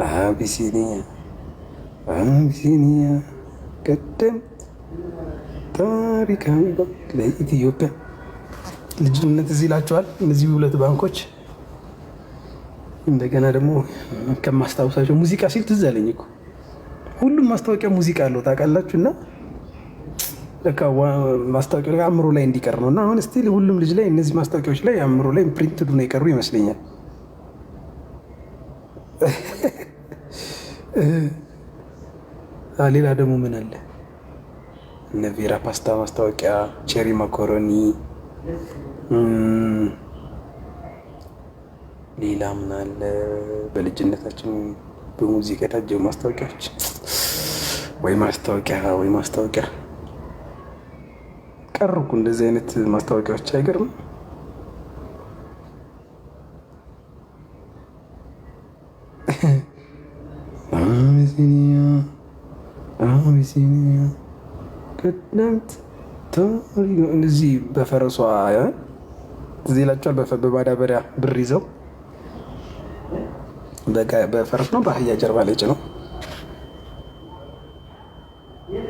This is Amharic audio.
አቢሲኒያ አቢሲኒያ ቀደም ታሪካዊ ለኢትዮጵያ ልጅነት እዚህ ይላቸዋል። እነዚህ ሁለት ባንኮች እንደገና ደግሞ ከማስታወሳቸው ሙዚቃ ሲል ትዝ አለኝ እኮ ሁሉም ማስታወቂያ ሙዚቃ አለው ታውቃላችሁ። እና በቃ ማስታወቂያ አእምሮ ላይ እንዲቀር ነው። እና አሁን ስቲል ሁሉም ልጅ ላይ እነዚህ ማስታወቂያዎች ላይ አእምሮ ላይ ፕሪንትዱ ነው የቀሩ ይመስለኛል። ሌላ ደግሞ ምን አለ? እነ ቬራ ፓስታ ማስታወቂያ፣ ቼሪ ማኮሮኒ፣ ሌላ ምን አለ? በልጅነታችን በሙዚቃ የታጀቡ ማስታወቂያዎች ወይ ማስታወቂያ ቀሩ እኮ እንደዚህ አይነት ማስታወቂያዎች አይገርም? አቢሲኒያ ቀደምት እነዚህ በፈረሷ እዚህ ይላቸዋል። በማዳበሪያ ብር ይዘው በፈረስ ነው በአህያ ጀርባ ላይ ጭነው